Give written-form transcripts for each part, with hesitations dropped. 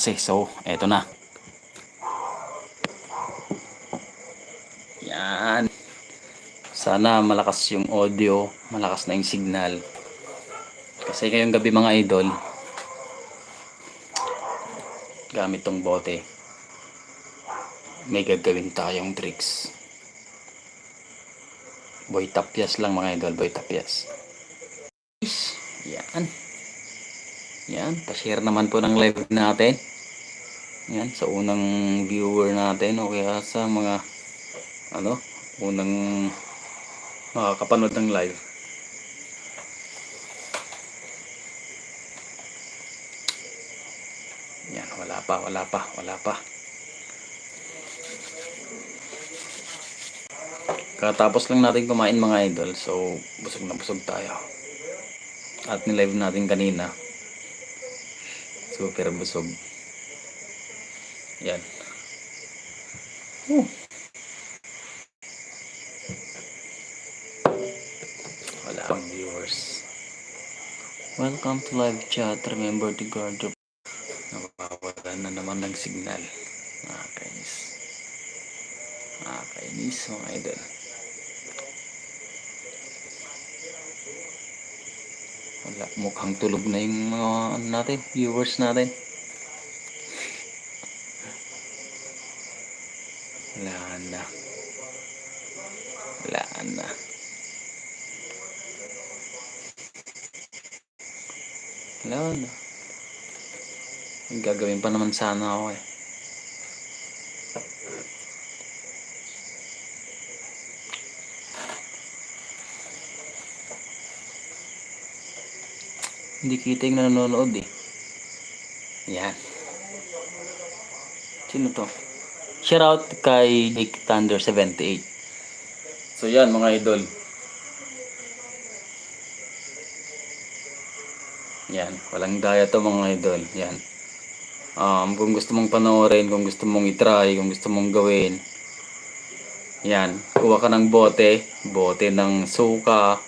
So, eto na. Yan. Sana malakas yung audio, malakas na yung signal. Kasi ngayong gabi mga idol, gamit tong bote, may gagawin tayong tricks. Boy tapyas lang mga idol, boy tapyas. Yan. Yan, pa-share naman po ng live natin. Yan, sa unang viewer natin o kaya sa mga unang makakapanood ng live. Yan, wala pa. Katapos lang natin kumain mga idol, so busog na busog tayo. At nilive natin kanina, super busog. Yan. Wala akong viewers. Welcome to live chat. Remember to guard your... Nawawala na naman ng signal. Nakakainis mga idol. Wala, mukhang tulog na yung mga viewers natin. Wala na. Gagawin pa naman sana ako eh. Hindi kita yung nanonood eh. Yan. Sino to? Shout out kay Jake Thunder 78. So yan mga idol. Yan, walang daya to mga idol. Yan. Kung gusto mong panoorin, kung gusto mong i-try, kung gusto mong gawin. Yan, kuha ka ng bote ng suka,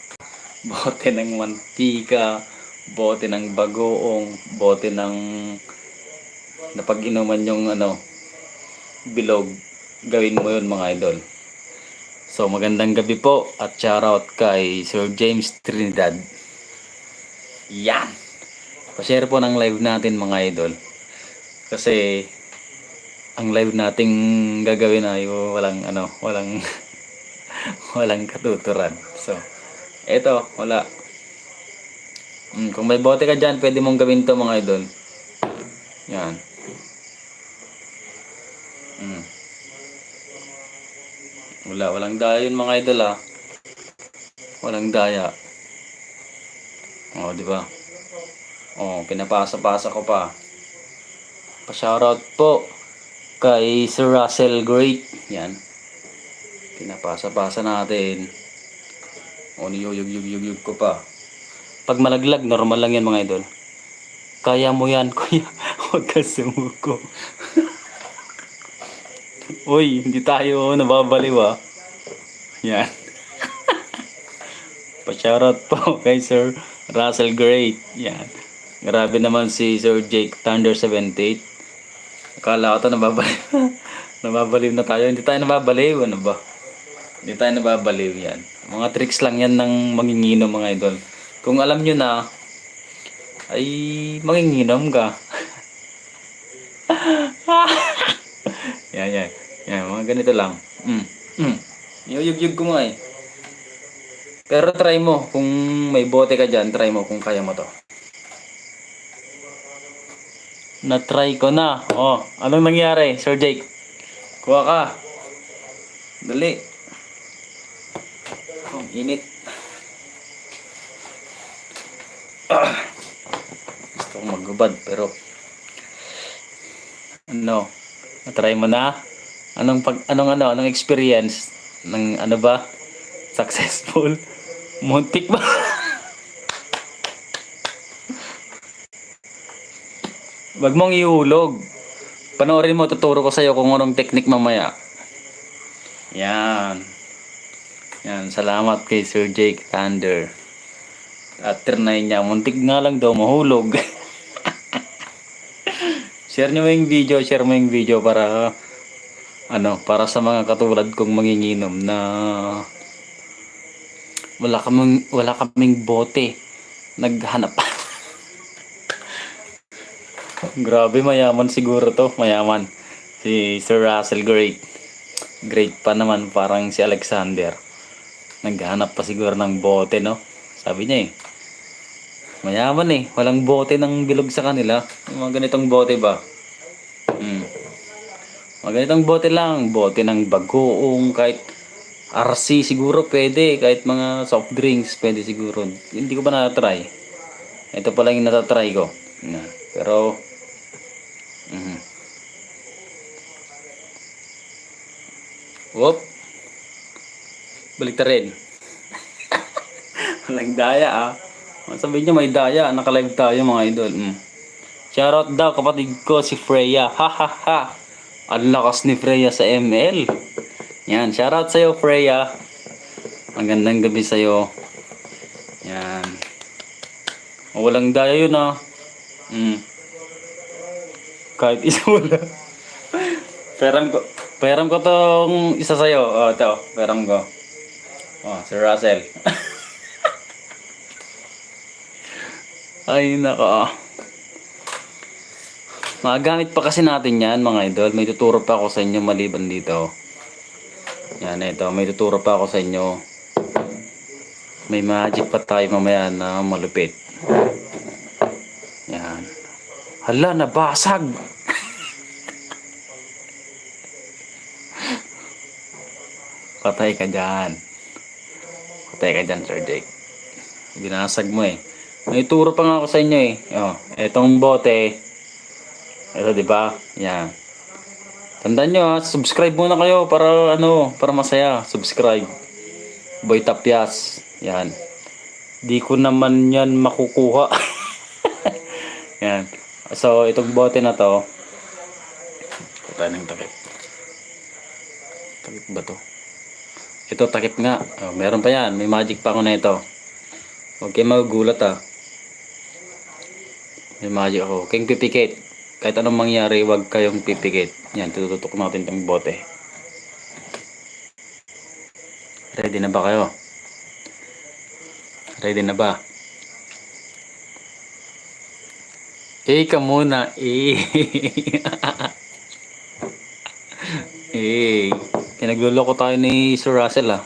bote ng mantika, bote ng bagoong, bote ng napag-inuman yung bilog. Gawin mo yun mga idol. So magandang gabi po at shoutout kay Sir James Trinidad. Yan. Pa-share po ng live natin mga idol. Kasi ang live nating gagawin ay walang walang katuturan. So eto, wala. Kung may bote ka dyan, pwede mong gawin to mga idol. Yan. Walang daya yun mga idol ah. Walang daya. Di ba? Pinapasa-pasa ko pa. Pa-shoutout po kay Sir Russell Great. Yan. Pinapasa-pasa natin. Niyuyug ko pa. Pag malaglag, normal lang yan mga idol. Kaya mo yan, kuya. Huwag ka sumuko. Uy, hindi tayo nababaliw ah. Yan. Pa-shoutout po kay Sir Russell Great. Yan. Grabe naman si Sir Jake Thunder 78. Akala ko ito nababaliw. Nababaliw na tayo. Hindi tayo nababaliw. Ano ba? Hindi tayo nababaliw yan. Mga tricks lang yan ng manginginom mga idol. Kung alam nyo na, ay manginginom ka. Yan. Mga ganito lang. Niyuyug ko nga eh. Pero try mo. Kung may bote ka dyan, try mo kung kaya mo to. Na-try ko na. Anong nangyari, Sir Jake? Kuha ka. Dali. Init. Gusto kong maggubad, pero na-try mo na? Anong experience? Ng ba? Successful? Muntik ba? Wag mong ihulog. Panoorin mo, tuturo ko sa'yo kung anong technique mamaya. Yan. Salamat kay Sir Jake Thunder. At trinay niya, muntik nga lang daw mahulog. Share mo yung video para para sa mga katulad kong manginginom na wala kaming bote. Naghanap. Grabe, mayaman siguro to, mayaman. Si Sir Russell Great. Great pa naman, parang si Alexander. Naghanap pa siguro ng bote, no? Sabi niya eh. Mayaman eh, walang bote ng bilog sa kanila. Yung mga ganitong bote ba? Hmm. Mga ganitong bote lang, bote ng bagoong, kahit RC siguro pwede, kahit mga soft drinks pwede siguro. Hindi ko pa na-try. Ito pa lang yung natatry ko. Pero, mhm. Whoop, balik ta rin. Walang daya ah. Sabihin niya may daya, naka-live tayo mga idol. Shoutout daw kapatid ko si Freya. Ha ha ha. Ang lakas ni Freya sa ML. Yan, shoutout sa'yo Freya. Magandang gabi sa'yo. Yan. Walang daya yun ah. Kahit isa wala. Peram ko tong isa sa'yo. Oh, ito. Peram ko. Oh, si Russell. Ay, nako. Magamit pa kasi natin yan, mga idol. May tuturo pa ako sa inyo maliban dito. Yan, ito. May tuturo pa ako sa inyo. May magic pa tayo mamaya na malupit. Yan. Hala, nabasag! Patay ka dyan. Patay ka dyan, Sir Jake. Binasag mo eh. May turo pa nga ako sa inyo eh. Oh, etong bote. Ito, di ba? Yan. Tandaan nyo ha, subscribe muna kayo para para masaya. Subscribe. Boy Tapyas. Yan. Di ko naman yan makukuha. Yan. So, itong bote na to. Patay ng takip. Takip ba to? Ito, takip nga. Oh, meron pa yan. May magic pa ako na ito. Huwag kayo magugulat ah. May magic ako. Huwag kayong pipikit. Kahit anong mangyari, huwag kayong pipikit. Yan, tututok natin itong bote. Ready na ba kayo? Ready na ba? Ka muna. Pinagluloko tayo ni Sir Russell ah.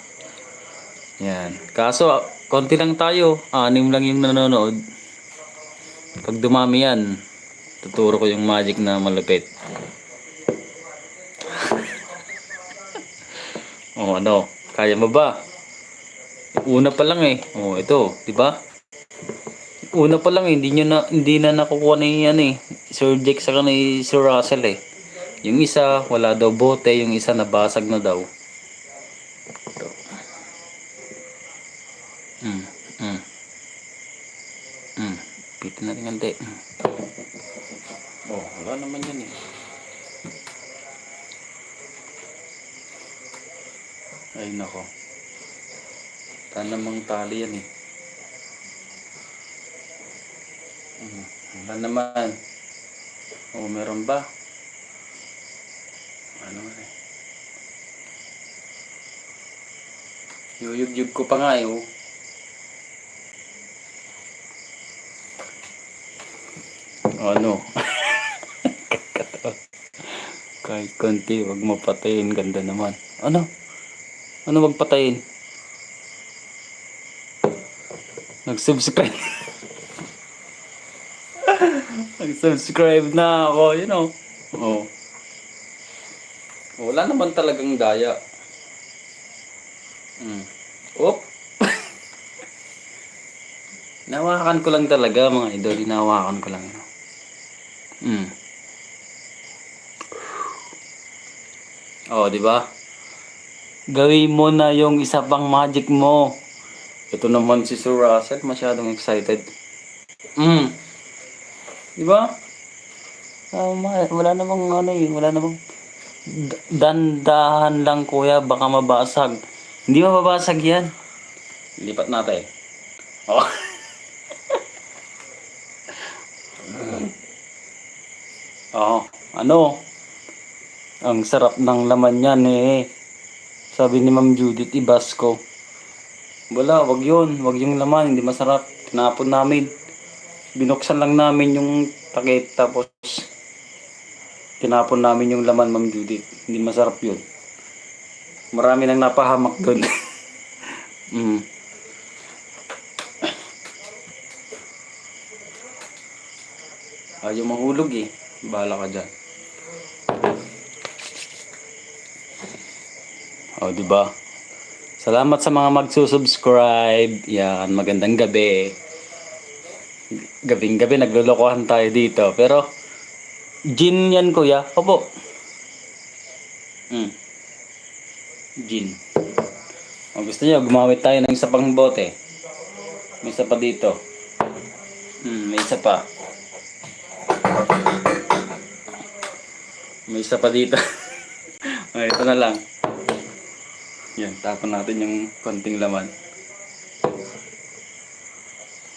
Yan. Kaso, konti lang tayo. 6 lang yung nanonood. Pag dumami yan, tuturo ko yung magic na malupit. Oh, kaya mo ba? Una pa lang eh. Oh, ito, 'di ba? Una pa lang eh, hindi na nakukuha ni Sir Jake sa ni Sir Russell eh. Yung isa wala daw bote, yung isa nabasag na daw. Ito. Pitin natin konti. Oh, wala naman yan eh. Ay nako. Namang tali yan eh. Wala naman. Oh, meron ba? Ano eh. Yuyug-yug ko pa nga eh. Oh. Ano? Kahit konti, wag mo patayin. Ganda naman. Ano? Ano wag patayin? Nag-subscribe. Nag-subscribe na ako, Oh. Wala naman talagang daya. Oop. Nawakan ko lang talaga mga idol. Inawakan ko lang. Oh, di ba? Gawin mo na yung isa pang magic mo. Ito naman si Sir Russell, masyadong excited. Di ba? Wala namang wala namang dandahan lang kuya, baka mabasag. Hindi mababasag yan. Lipat natin. Oh. Oh, ano? Ang sarap ng laman yan eh. Sabi ni Ma'am Judith Ibasco. Wala, wag yun. Wag yung laman, hindi masarap. Tinapon namin. Binuksan lang namin yung takip tapos tinapon namin yung laman, Ma'am Judith. Hindi masarap yun. Marami nang napahamak doon. mm. Ayaw mahulog eh. Bahala ka dyan. O, diba? Salamat sa mga magsusubscribe. Yan, magandang gabi. Gabing-gabi naglolokohan tayo dito. Pero, gin yan kuya. Opo. Gin. O, gusto niyo, gumamit tayo ng isa pang bote. May isa pa dito. May isa pa. May isa pa dito. O, ito na lang. Yan, tapon natin yung konting laman.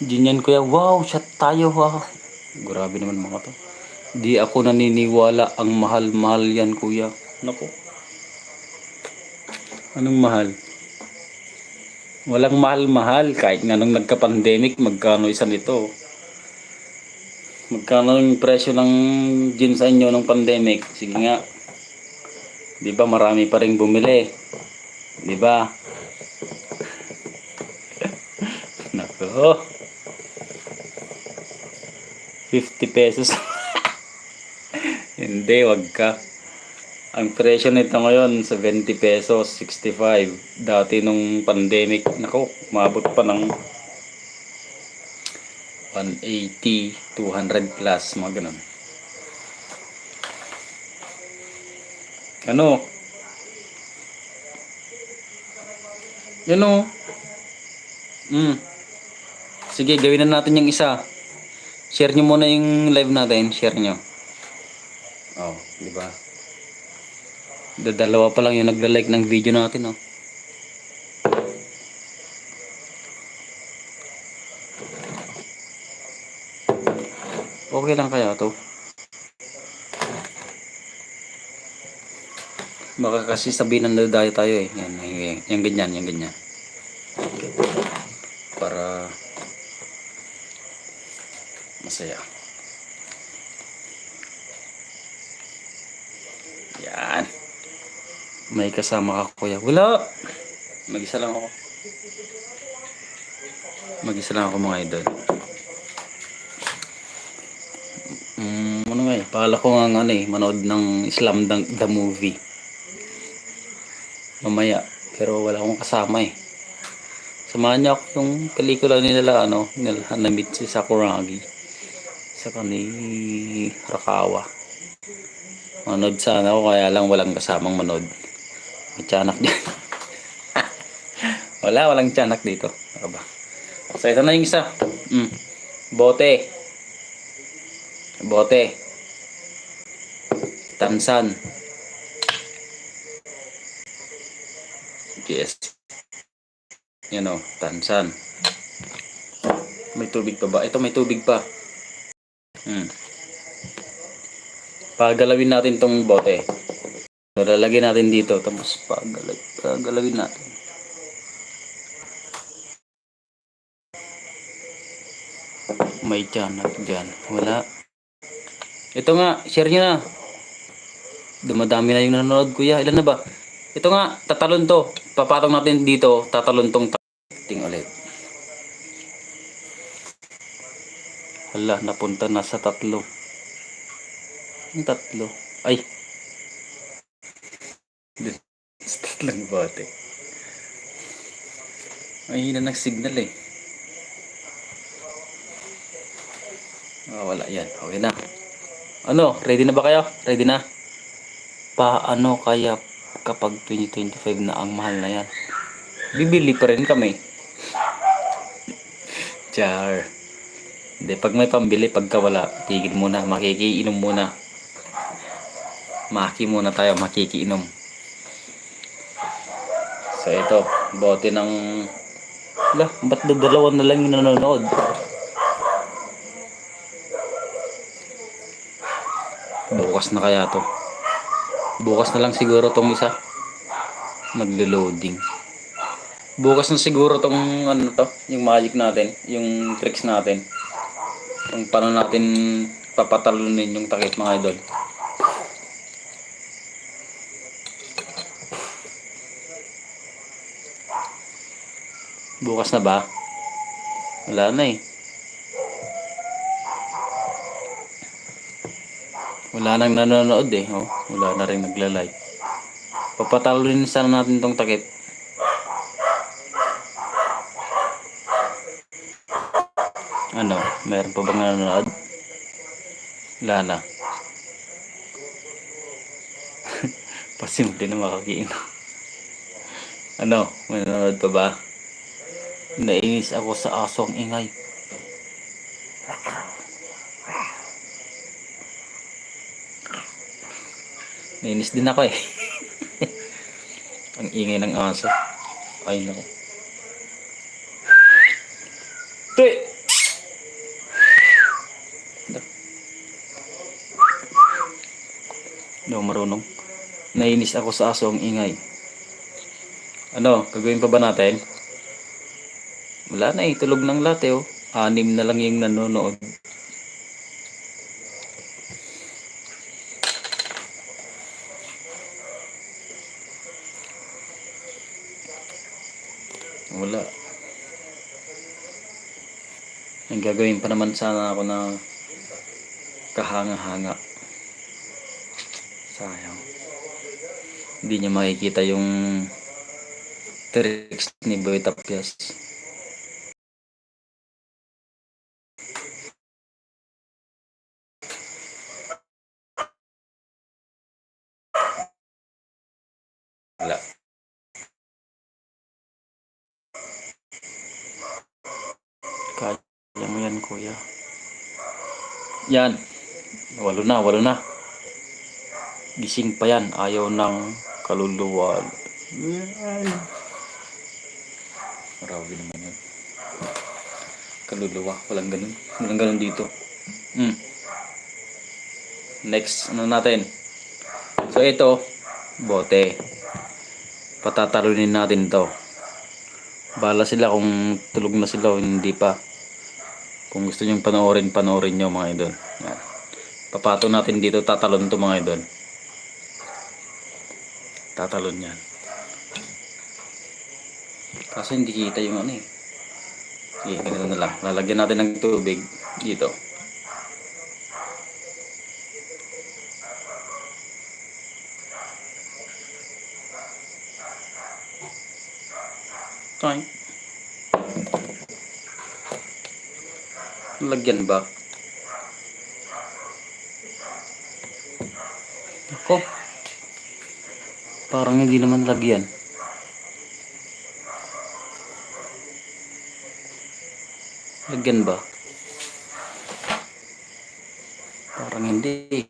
Gin yan kuya. Wow, shot tayo ha. Grabe naman mga to. Di ako naniniwala ang mahal-mahal yan kuya. Nako. Anong mahal? Walang mahal-mahal. Kahit nga nung nagka-pandemic, magkano isa nito? Magkano yung presyo ng gin sa inyo nung pandemic? Sige nga. Di ba marami pa rin bumili? Di ba? Nako. 50 pesos. Hindi, wag ka. Ang presyo nito ngayon, 70 pesos, 65. Dati nung pandemic, nako, umabot pa ng 180, 200 plus, mga ganun. Ano? Yan o. Sige, gawin na natin yung isa. Share nyo muna yung live natin. Share nyo. Oh, di ba? Dalawa pa lang yung nagla-like ng video natin, oh. Okay lang kaya to? Baka kasi sabihin na dayo tayo eh. Yan, yung ganyan, yung ganyan. Okay. Para masaya. Yan. May kasama ka kuya. Wala. Mag-isa lang ako. Mag-isa lang ako mga idol. Ano nga eh. Pala ko nga ano eh. Manood ng Slam Dunk the movie. Mamaya. Pero wala akong kasama eh. Samahan niya ako yung pelikula nila ano. Nila Hanamit si Sakuragi. Sa ni Rakawa. Manood sana ako kaya lang walang kasamang manood. May tiyanak dyan. Walang tiyanak dito. Ano ba? So ito na yung isa. Bote. Bote. Tansan. Yes. Yan o. Tansan. May tubig pa ba? Ito may tubig pa. Pagalawin natin tong bote. So, lalagyan natin dito. Tapos pagalawin natin. May tiyanak dyan. Wala. Ito nga. Share nyo na. Dumadami na yung nanonood kuya. Ilan na ba? Ito nga. Tatalon to. Papatong natin dito. Tatalon tong ting ulit. Hala. Napunta na sa tatlo. Yung tatlo. Ay. Tatlong bote. Ay, hina ng signal eh. Wala yan. Okay na. Ano? Ready na ba kayo? Ready na? Paano kaya kapag 2025 na ang mahal na yan? Bibili pa rin kami. Char. Hindi, pag may pambili, pagka wala, tigil muna. Makikiinom muna. Maki muna tayo, makikiinom. So ito, bote ng... ba't dalawa na lang yung nanonood? bukas na kaya to. Bukas na lang siguro tong isa. Maglo-loading. Bukas na siguro tong ano to, yung magic natin, yung tricks natin. Kung paano natin papatalunin yung takip mga idol. Bukas na ba? Wala na eh. Wala nang nanonood eh. Oh, wala na rin nagla-like. Papatalunin sana natin tong takip. Ano? Meron pa bang nanonood? Wala na. Pasimple na makakiin. Ano? May nanonood pa ba? Nainis ako sa asong ingay. Nainis din ako eh. Ang ingay ng aso. Ay nako. Tuy! Hindi ako marunong. Nainis ako sa aso ang ingay. Ano? Gagawin pa ba natin? Wala na eh. Tulog ng lahat eh. Oh. 6 na lang yung nanonood. Wala. Ang gagawin pa naman sana ako na kahanga-hanga. Sayang. Hindi niya makikita yung tricks ni Boy Tapyas. Wala. Kaya mo yan, kuya. Yan. Walo na. Gising pa yan. Ayaw ng kaluluwa. Marami naman yan. Kaluluwa. Walang ganun dito. Next, ano natin? So ito, bote. Patatalunin natin to. Bala sila kung tulog na sila o hindi pa. Kung gusto nyong panoorin nyo mga idol. Yan. Papato natin dito, tatalon to mga idol. Tatalon yan. Kaso hindi kita yung ano eh. Sige, ganito na lang. Lalagyan natin ng tubig dito. Okay. Lagyan ba? Ako. Parang hindi naman lagyan. Lagyan ba? Parang hindi.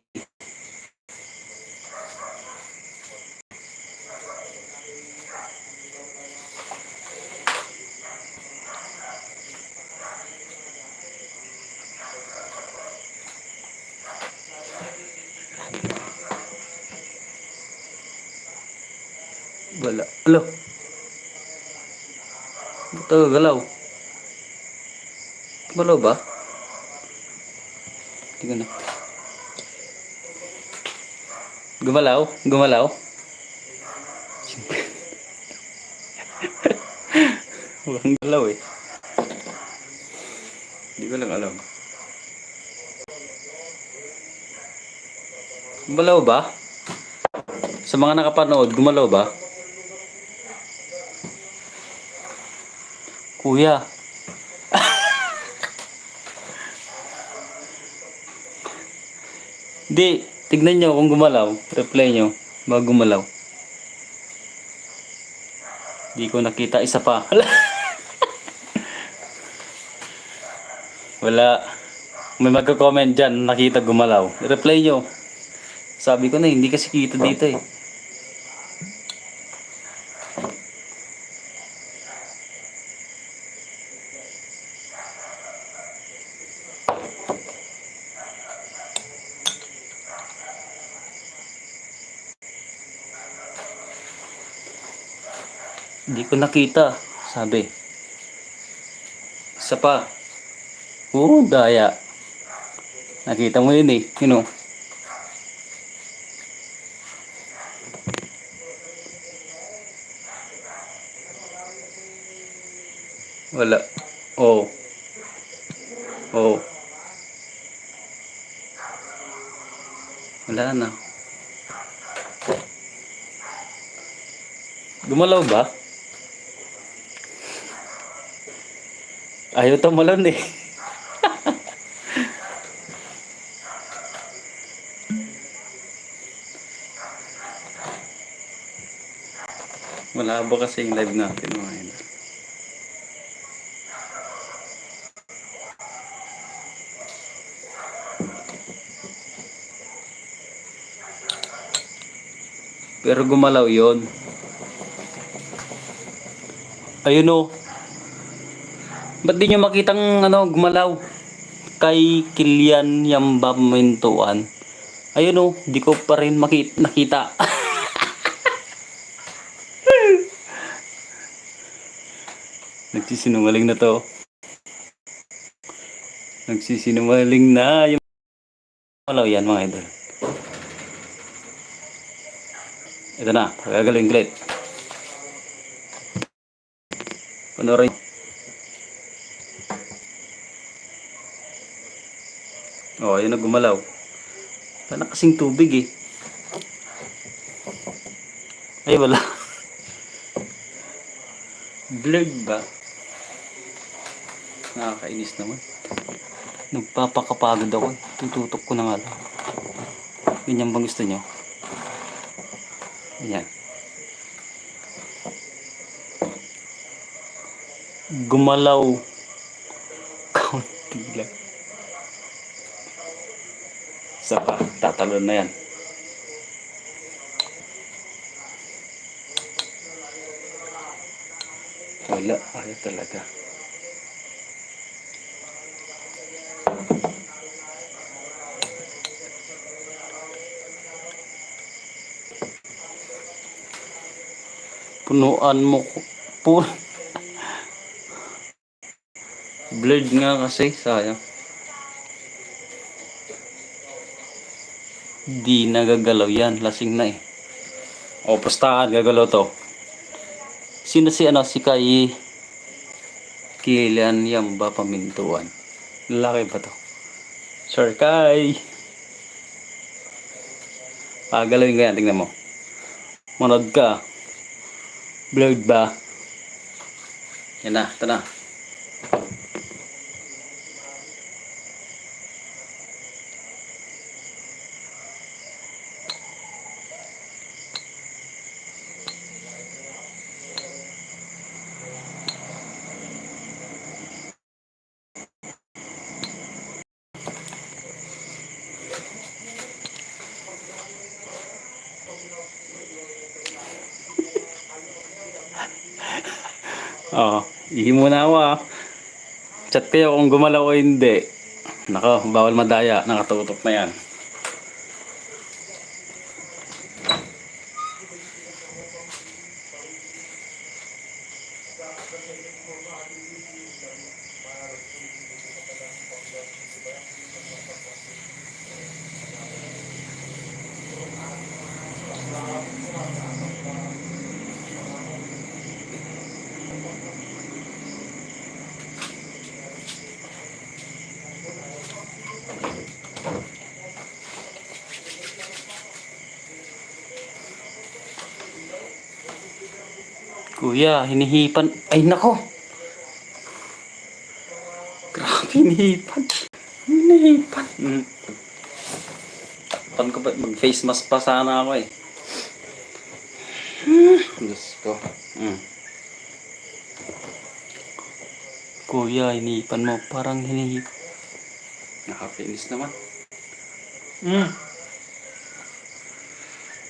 Wala. Alo. Ito, galaw. Galaw ba? Hindi ko na. Gumalaw. Walang galaw eh. Hindi ko lang alam. Gumalaw ba? Sa mga nakapanood, gumalaw ba? Kuya. Di, tignan nyo kung gumalaw. Reply nyo. Baka gumalaw. Di ko nakita isa pa. Wala. May magko-comment dyan, nakita gumalaw. Reply nyo. Sabi ko na, hindi kasi kita dito eh. Hindi ko nakita. Sabi. Isa pa. Oo, daya. Nakita mo yun eh. You know. Wala. Oo. Oo. Wala na. Gumalaw ba? Ayaw tumalon eh. Malabo kasi yung live natin mga idol. Pero gumalaw yon. Ayun o. Ba't di nyo makitang ano, gumalaw? Kay Kilian Yamba Mintuan. Ayun o, di ko pa rin nakita. Nagsisinungaling na to. Nagsisinungaling na. Yung gumalaw yan mga idol. Ito na, gagaling ulit. Panoorin. Oh, ayun na gumalaw. Wala kasing tubig eh. Ay, wala. Blurred ba? Nakakainis naman. Nagpapakapagod ako. Tututok ko na nga lang. Ganyan bang gusto nyo? Ayan. Gumalaw. Kaunti lang. Isa pa. Tatalon na yan. Wala. Ayaw talaga. Punuan mo po. Blurred nga kasi. Sayang. Di nagagalaw yan. Lasing na eh. O, pustahan. Gagalaw to. Sino si ano? Si Kilian Yamba Pamintuan. Lalaki ba to? Sir Kai. Pagalawin ko yan. Tingnan mo. Manood ka. Blurred ba? Yan na. Ito na. Oo. Ihi muna ako ah. Chat kayo kung gumalaw o hindi. Nako, bawal madaya. Nakatutok na yan. Kuya, hinihipan. Ay nako. Grabe hinihipan. Hinihipan. Takpan ko ba? Mag-face mask pa sana ako eh. Diyos ko. Kuya, hinihipan mo. Parang hinihipan. Nakakainis naman.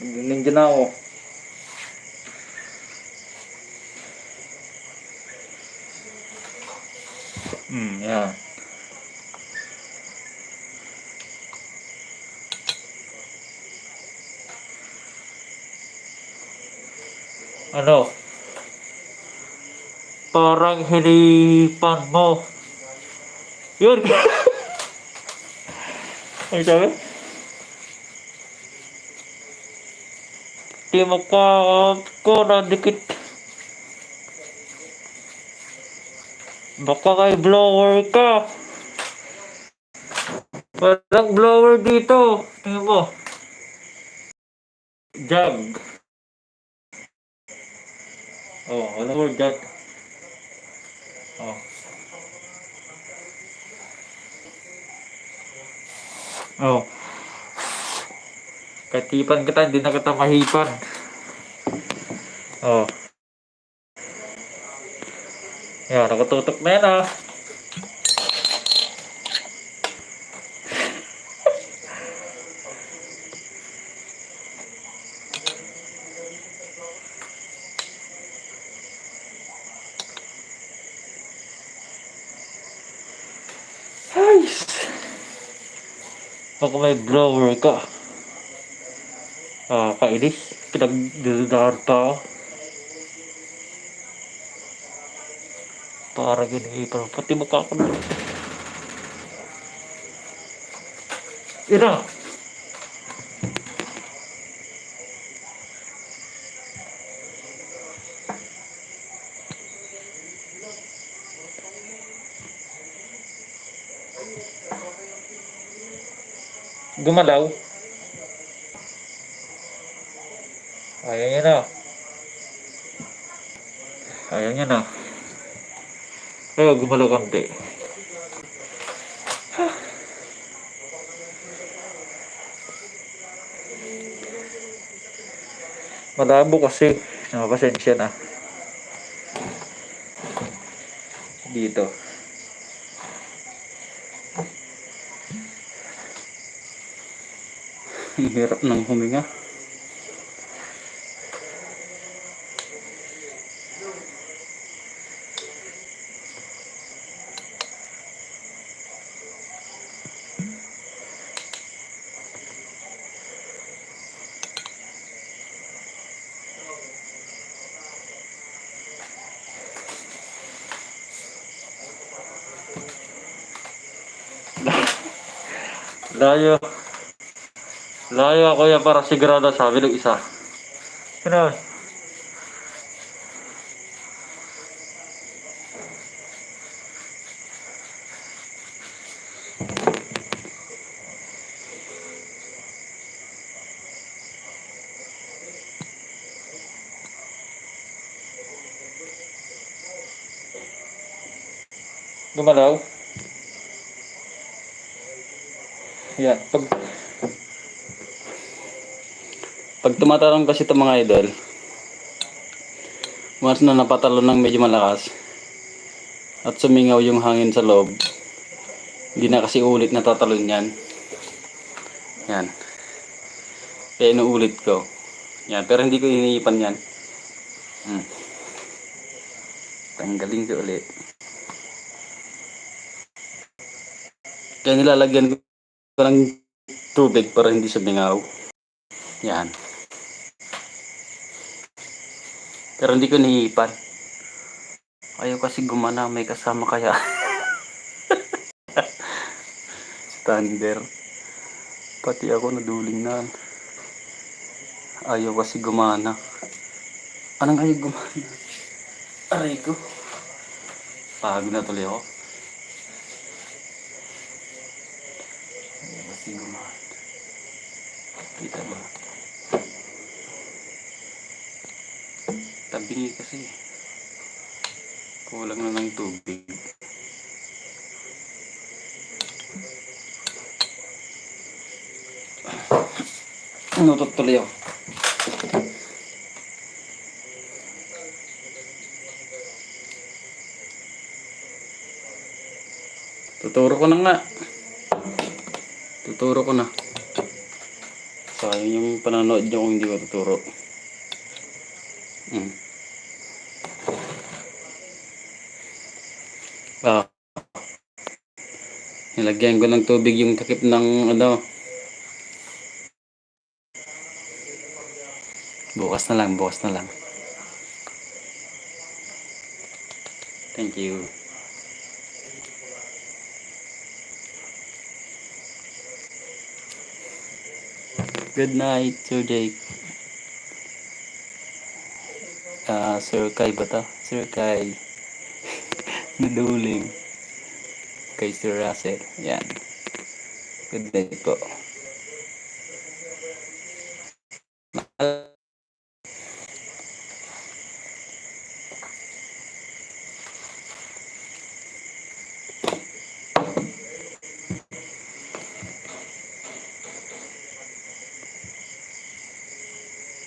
Nandiyan na ako. Yeah. Ano? Parang hinipan mo. Yun. Ay sabi? Di maka ko na dikit. Baka kay blower ka. Walang blower dito. Tingnan mo. Jug. Oh, walang blower jug. Oh. Oh. Katipan kita, hindi na kita mahipan. Oh. Yan, nakatutok na yan ah. Ay! Baka may blower ka. Ah, kainis. Pinagdududahan pa ako. Para giniipan. Pati magkakaroon. Ina! Gumalaw. Ayaw niya na. Ayaw niya na. Ayaw, gumalaw konti. Malabo kasi. Pasensya na. Dito. Ang hirap ng huminga. Layo. Layo ako yan para sigurado sabi ng isa. Ano? Gumalaw. Yan. Pag tumatalon kasi ito mga idol, once na napatalon ng medyo malakas at sumingaw yung hangin sa loob, hindi na kasi ulit natatalon yan. Yan. Kaya inuulit ko. Yan. Pero hindi ko iniipan yan. Tanggalin ko ulit. Kaya nilalagyan ko ng tubig para hindi sumingaw. Yan. Pero hindi ko niipan. Ayaw kasi gumana, may kasama kaya. Thunder. Pati ako naduling na. Ayaw kasi gumana. Anong ayaw gumana? Aray ko. Pagod na tuloy ako. Ayaw kasi gumana. Kita ba? Tabingi kasi. Kulang na ng tubig. Nutot tuloy ako. Tuturo ko na nga. Tuturo ko na. Sayang yung pananood nyo kung hindi ko tuturo. Nilagyan ko ng tubig yung takip ng ano. Bukas na lang, bukas na lang. Thank you. Good night, Sir Jake. Sir Kai ba to? Sir Kai. Naduling. Kay Sir Russell. Yan. Good night po.